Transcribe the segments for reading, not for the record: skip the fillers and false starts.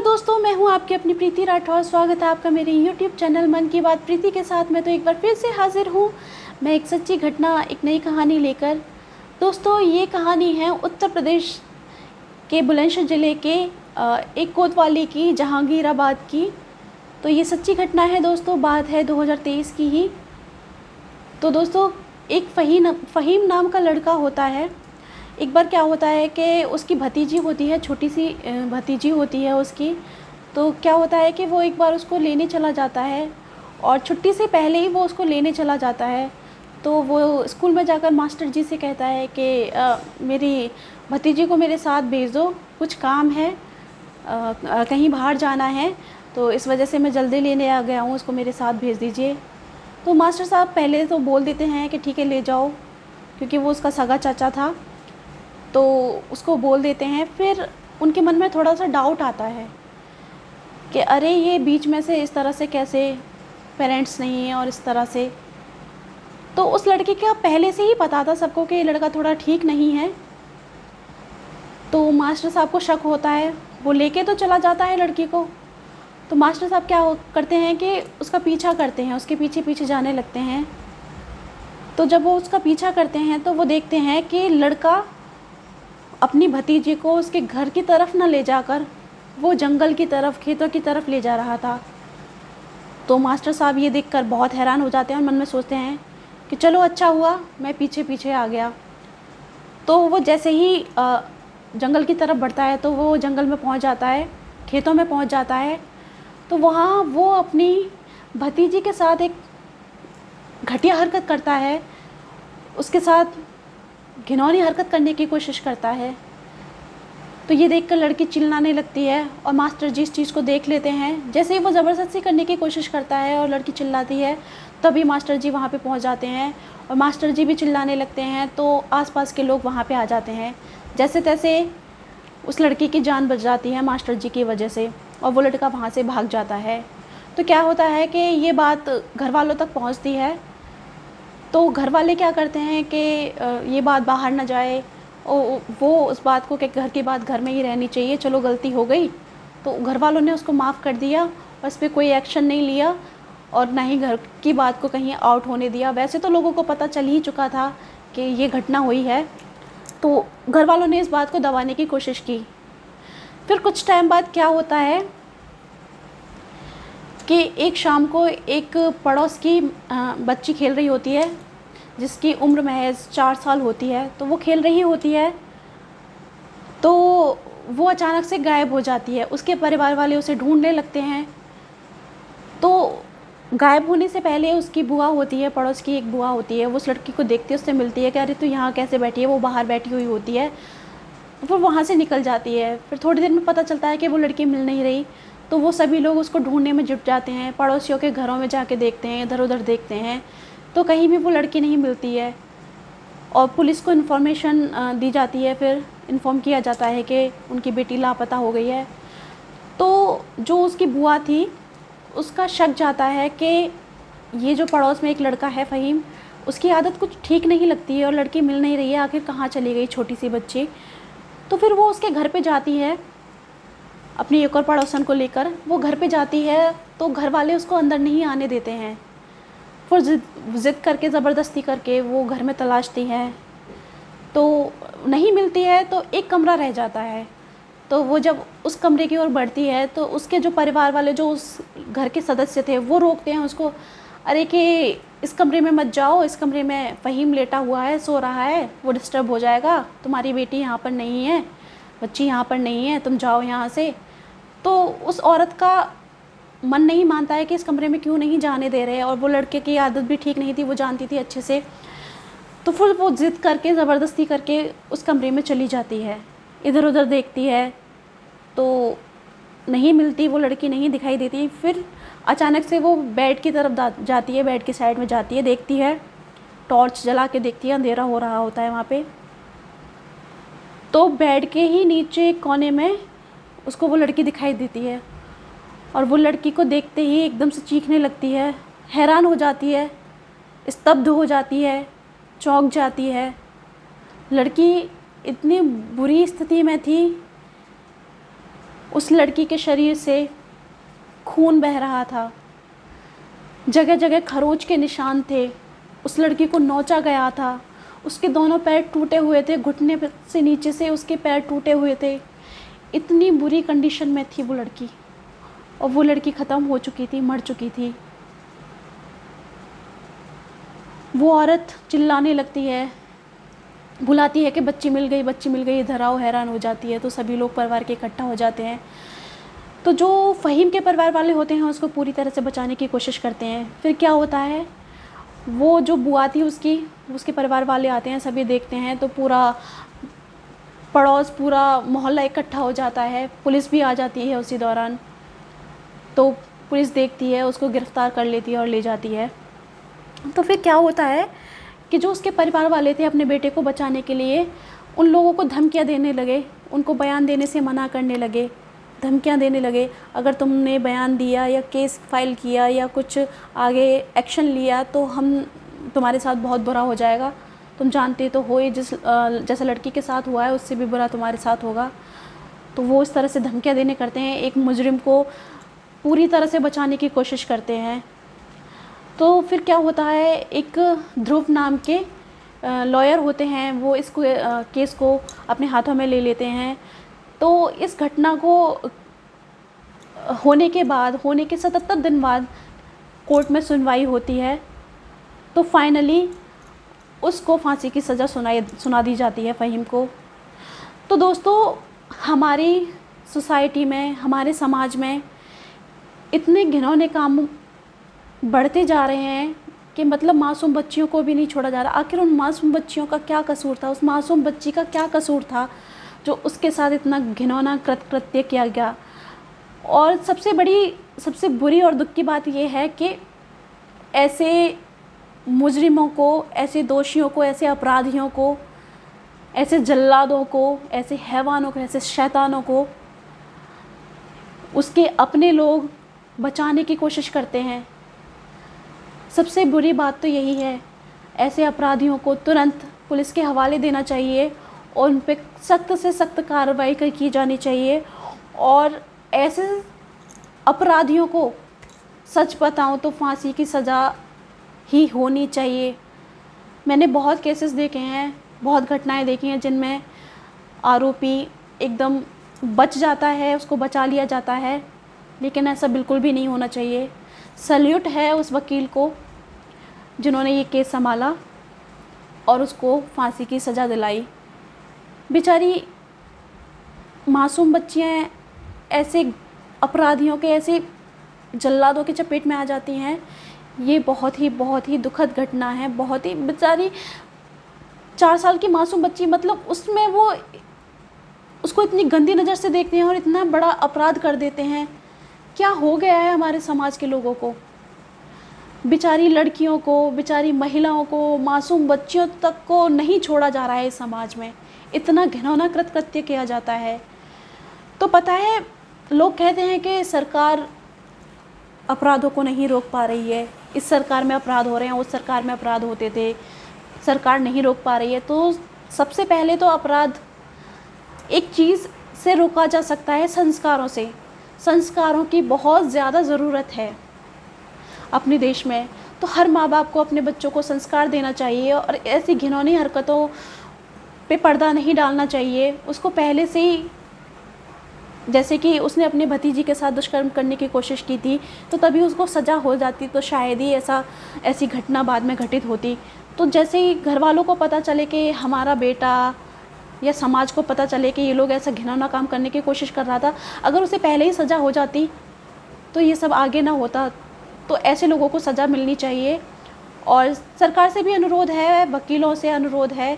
दोस्तों, मैं हूं आपकी अपनी प्रीति राठौर। स्वागत है आपका मेरे YouTube चैनल मन की बात प्रीति के साथ। मैं तो एक बार फिर से हाजिर हूं, मैं एक सच्ची घटना, एक नई कहानी लेकर। दोस्तों, ये कहानी है उत्तर प्रदेश के बुलंदशहर ज़िले के एक कोतवाली की, जहांगीराबाद की। तो ये सच्ची घटना है दोस्तों, बात है 2023 की ही। तो दोस्तों, एक फ़हीम नाम का लड़का होता है। एक बार क्या होता है कि उसकी भतीजी होती है, छोटी सी भतीजी होती है उसकी। तो क्या होता है कि वो एक बार उसको लेने चला जाता है, और छुट्टी से पहले ही वो उसको लेने चला जाता है। तो वो स्कूल में जाकर मास्टर जी से कहता है कि मेरी भतीजी को मेरे साथ भेज दो, कुछ काम है, कहीं बाहर जाना है, तो इस वजह से मैं जल्दी लेने आ गया हूँ, उसको मेरे साथ भेज दीजिए। तो मास्टर साहब पहले तो बोल देते हैं कि ठीक है, ले जाओ, क्योंकि वो उसका सगा चाचा था, तो उसको बोल देते हैं। फिर उनके मन में थोड़ा सा डाउट आता है कि अरे, ये बीच में से इस तरह से कैसे, पेरेंट्स नहीं हैं और इस तरह से। तो उस लड़के का पहले से ही पता था सबको कि ये लड़का थोड़ा ठीक नहीं है। तो मास्टर साहब को शक होता है, वो लेके तो चला जाता है लड़की को। तो मास्टर साहब क्या करते हैं कि उसका पीछा करते हैं, उसके पीछे पीछे जाने लगते हैं। तो जब वो उसका पीछा करते हैं तो वो देखते हैं कि लड़का अपनी भतीजी को उसके घर की तरफ न ले जाकर वो जंगल की तरफ, खेतों की तरफ ले जा रहा था। तो मास्टर साहब ये देखकर बहुत हैरान हो जाते हैं और मन में सोचते हैं कि चलो, अच्छा हुआ मैं पीछे पीछे आ गया। तो वो जैसे ही जंगल की तरफ बढ़ता है तो वो जंगल में पहुंच जाता है, खेतों में पहुंच जाता है। तो वहाँ वो अपनी भतीजी के साथ एक घटिया हरकत करता है, उसके साथ घिनौनी हरकत करने की कोशिश करता है। तो ये देखकर लड़की चिल्लाने लगती है, और मास्टर जी इस चीज़ को देख लेते हैं। जैसे ही वो ज़बरदस्ती करने की कोशिश करता है और लड़की चिल्लाती है, तभी मास्टर जी वहाँ पे पहुँच जाते हैं, और मास्टर जी भी चिल्लाने लगते हैं। तो आसपास के लोग वहाँ पे आ जाते हैं। जैसे तैसे उस लड़की की जान बच जाती है मास्टर जी की वजह से, और वो लड़का वहाँ से भाग जाता है। तो क्या होता है कि ये बात घर वालों तक पहुँचती है। तो घर वाले क्या करते हैं कि ये बात बाहर ना जाए, और वो उस बात को कि घर की बात घर में ही रहनी चाहिए, चलो गलती हो गई। तो घर वालों ने उसको माफ़ कर दिया और इस पर कोई एक्शन नहीं लिया, और ना ही घर की बात को कहीं आउट होने दिया। वैसे तो लोगों को पता चल ही चुका था कि ये घटना हुई है, तो घर वालों ने इस बात को दबाने की कोशिश की। फिर कुछ टाइम बाद क्या होता है कि एक शाम को एक पड़ोस की बच्ची खेल रही होती है, जिसकी उम्र महज 4 साल होती है। तो वो खेल रही होती है, तो वो अचानक से गायब हो जाती है। उसके परिवार वाले उसे ढूंढने लगते हैं। तो गायब होने से पहले उसकी बुआ होती है, पड़ोस की एक बुआ होती है, वो उस लड़की को देखती है, उससे मिलती है कि अरे तू यहाँ कैसे बैठी है। वो बाहर बैठी हुई होती है, फिर वहाँ से निकल जाती है। फिर थोड़ी देर में पता चलता है कि वो लड़की मिल नहीं रही। तो वो सभी लोग उसको ढूंढने में जुट जाते हैं, पड़ोसियों के घरों में जाके देखते हैं, इधर उधर देखते हैं, तो कहीं भी वो लड़की नहीं मिलती है। और पुलिस को इन्फॉर्मेशन दी जाती है, फिर इन्फॉर्म किया जाता है कि उनकी बेटी लापता हो गई है। तो जो उसकी बुआ थी, उसका शक जाता है कि ये जो पड़ोस में एक लड़का है फ़हीम, उसकी आदत कुछ ठीक नहीं लगती है, और लड़की मिल नहीं रही है, आखिर कहाँ चली गई छोटी सी बच्ची। तो फिर वो उसके घर पे जाती है, अपनी एक और पड़ोसन को लेकर वो घर पे जाती है। तो घर वाले उसको अंदर नहीं आने देते हैं। फिर ज़िद करके, ज़बरदस्ती करके वो घर में तलाशती है, तो नहीं मिलती है। तो एक कमरा रह जाता है। तो वो जब उस कमरे की ओर बढ़ती है, तो उसके जो परिवार वाले, जो उस घर के सदस्य थे, वो रोकते हैं उसको, अरे कि इस कमरे में मत जाओ, इस कमरे में फ़हीम लेटा हुआ है, सो रहा है, वो डिस्टर्ब हो जाएगा, तुम्हारी बेटी यहाँ पर नहीं है, बच्ची यहाँ पर नहीं है, तुम जाओ यहाँ से। तो उस औरत का मन नहीं मानता है कि इस कमरे में क्यों नहीं जाने दे रहे, और वो लड़के की आदत भी ठीक नहीं थी, वो जानती थी अच्छे से। तो फिर वो ज़िद करके, ज़बरदस्ती करके उस कमरे में चली जाती है, इधर उधर देखती है, तो नहीं मिलती, वो लड़की नहीं दिखाई देती। फिर अचानक से वो बेड की तरफ जाती है, बेड की साइड में जाती है, देखती है, टॉर्च जला के देखती है, अंधेरा हो रहा होता है वहाँ पे। तो बेड के ही नीचे एक कोने में उसको वो लड़की दिखाई देती है, और वो लड़की को देखते ही एकदम से चीखने लगती है, हैरान हो जाती है, स्तब्ध हो जाती है, चौंक जाती है। लड़की इतनी बुरी स्थिति में थी उस लड़की के शरीर से खून बह रहा था, जगह जगह खरोंच के निशान थे, उस लड़की को नोचा गया था, उसके दोनों पैर टूटे हुए थे, घुटने से नीचे से उसके पैर टूटे हुए थे। इतनी बुरी कंडीशन में थी वो लड़की, और वो लड़की ख़त्म हो चुकी थी, मर चुकी थी। वो औरत चिल्लाने लगती है, बुलाती है कि बच्ची मिल गई, बच्ची मिल गई, इधर आओ, हैरान हो जाती है। तो सभी लोग परिवार के इकट्ठा हो जाते हैं। तो जो फ़हीम के परिवार वाले होते हैं उसको पूरी तरह से बचाने की कोशिश करते हैं। फिर क्या होता है, वो जो बुआ थी उसके परिवार वाले आते हैं, सभी देखते हैं, तो पूरा पड़ोस, पूरा मोहल्ला इकट्ठा हो जाता है। पुलिस भी आ जाती है उसी दौरान। तो पुलिस देखती है, उसको गिरफ़्तार कर लेती है और ले जाती है। तो फिर क्या होता है कि जो उसके परिवार वाले थे अपने बेटे को बचाने के लिए उन लोगों को धमकियां देने लगे, उनको बयान देने से मना करने लगे, धमकियां देने लगे, अगर तुमने बयान दिया या केस फाइल किया या कुछ आगे एक्शन लिया तो हम तुम्हारे साथ बहुत बुरा हो जाएगा, तुम जानते तो हो, ये जैसा लड़की के साथ हुआ है उससे भी बुरा तुम्हारे साथ होगा। तो वो इस तरह से धमकियां देने करते हैं, एक मुजरिम को पूरी तरह से बचाने की कोशिश करते हैं। तो फिर क्या होता है, एक ध्रुव नाम के लॉयर होते हैं, वो इस केस को अपने हाथों में ले लेते हैं। तो इस घटना को होने के 77 दिन बाद कोर्ट में सुनवाई होती है। तो फाइनली उसको फांसी की सज़ा सुना दी जाती है, फ़हीम को। तो दोस्तों, हमारी सोसाइटी में, हमारे समाज में इतने घिनौने काम बढ़ते जा रहे हैं कि मतलब मासूम बच्चियों को भी नहीं छोड़ा जा रहा। आखिर उन मासूम बच्चियों का क्या कसूर था, उस मासूम बच्ची का क्या कसूर था जो उसके साथ इतना घिनौना कृत्य किया गया। और सबसे बुरी और दुख की बात यह है कि ऐसे मुजरिमों को, ऐसे दोषियों को, ऐसे अपराधियों को, ऐसे जल्लादों को, ऐसे हैवानों को, ऐसे शैतानों को उसके अपने लोग बचाने की कोशिश करते हैं। सबसे बुरी बात तो यही है, ऐसे अपराधियों को तुरंत पुलिस के हवाले देना चाहिए और उन पर सख्त से सख्त कार्रवाई की जानी चाहिए। और ऐसे अपराधियों को सच बताऊं तो फांसी की सज़ा ही होनी चाहिए। मैंने बहुत केसेस देखे हैं, बहुत घटनाएं देखी हैं जिनमें आरोपी एकदम बच जाता है, उसको बचा लिया जाता है, लेकिन ऐसा बिल्कुल भी नहीं होना चाहिए। सल्यूट है उस वकील को जिन्होंने ये केस संभाला और उसको फांसी की सज़ा दिलाई। बेचारी मासूम बच्चियाँ ऐसे अपराधियों के, ऐसे जल्लादों के चपेट में आ जाती हैं। ये बहुत ही दुखद घटना है। बहुत ही, बेचारी 4 साल की मासूम बच्ची, मतलब उसमें वो उसको इतनी गंदी नज़र से देखते हैं और इतना बड़ा अपराध कर देते हैं। क्या हो गया है हमारे समाज के लोगों को? बेचारी लड़कियों को, बेचारी महिलाओं को, मासूम बच्चियों तक को नहीं छोड़ा जा रहा है इस समाज में। इतना घिनौना कृत्य किया जाता है। तो पता है, लोग कहते हैं कि सरकार अपराधों को नहीं रोक पा रही है, इस सरकार में अपराध हो रहे हैं, उस सरकार में अपराध होते थे, सरकार नहीं रोक पा रही है। तो सबसे पहले तो अपराध एक चीज़ से रोका जा सकता है, संस्कारों से। संस्कारों की बहुत ज़्यादा ज़रूरत है अपने देश में। तो हर माँ बाप को अपने बच्चों को संस्कार देना चाहिए और ऐसी घिनौनी हरकतों पे पर्दा नहीं डालना चाहिए। उसको पहले से ही, जैसे कि उसने अपने भतीजी के साथ दुष्कर्म करने की कोशिश की थी, तो तभी उसको सज़ा हो जाती, तो शायद ही ऐसी घटना बाद में घटित होती। तो जैसे ही घर वालों को पता चले कि हमारा बेटा, या समाज को पता चले कि ये लोग ऐसा घिनौना काम करने की कोशिश कर रहा था, अगर उसे पहले ही सज़ा हो जाती तो ये सब आगे ना होता। तो ऐसे लोगों को सज़ा मिलनी चाहिए। और सरकार से भी अनुरोध है, वकीलों से अनुरोध है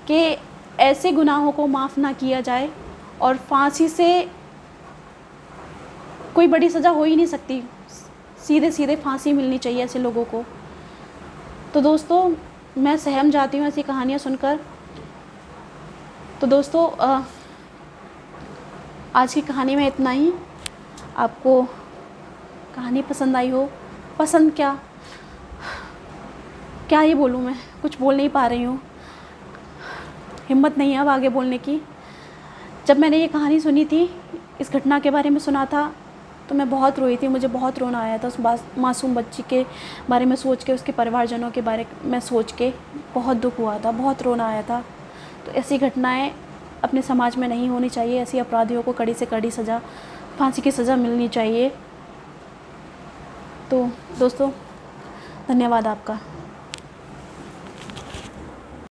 कि ऐसे गुनाहों को माफ़ ना किया जाए और फांसी से कोई बड़ी सज़ा हो ही नहीं सकती, सीधे फांसी मिलनी चाहिए ऐसे लोगों को। तो दोस्तों, मैं सहम जाती हूँ ऐसी कहानियाँ सुनकर। तो दोस्तों, आज की कहानी में इतना ही। आपको कहानी पसंद आई हो, पसंद क्या ही बोलूँ, मैं कुछ बोल नहीं पा रही हूँ, हिम्मत नहीं है अब आगे बोलने की। जब मैंने ये कहानी सुनी थी, इस घटना के बारे में सुना था तो मैं बहुत रोई थी, मुझे बहुत रोना आया था उस मासूम बच्ची के बारे में सोच के, उसके परिवारजनों के बारे में सोच के बहुत दुख हुआ था, बहुत रोना आया था। तो ऐसी घटनाएं अपने समाज में नहीं होनी चाहिए। ऐसी अपराधियों को कड़ी से कड़ी सज़ा, फांसी की सज़ा मिलनी चाहिए। तो दोस्तों, धन्यवाद आपका।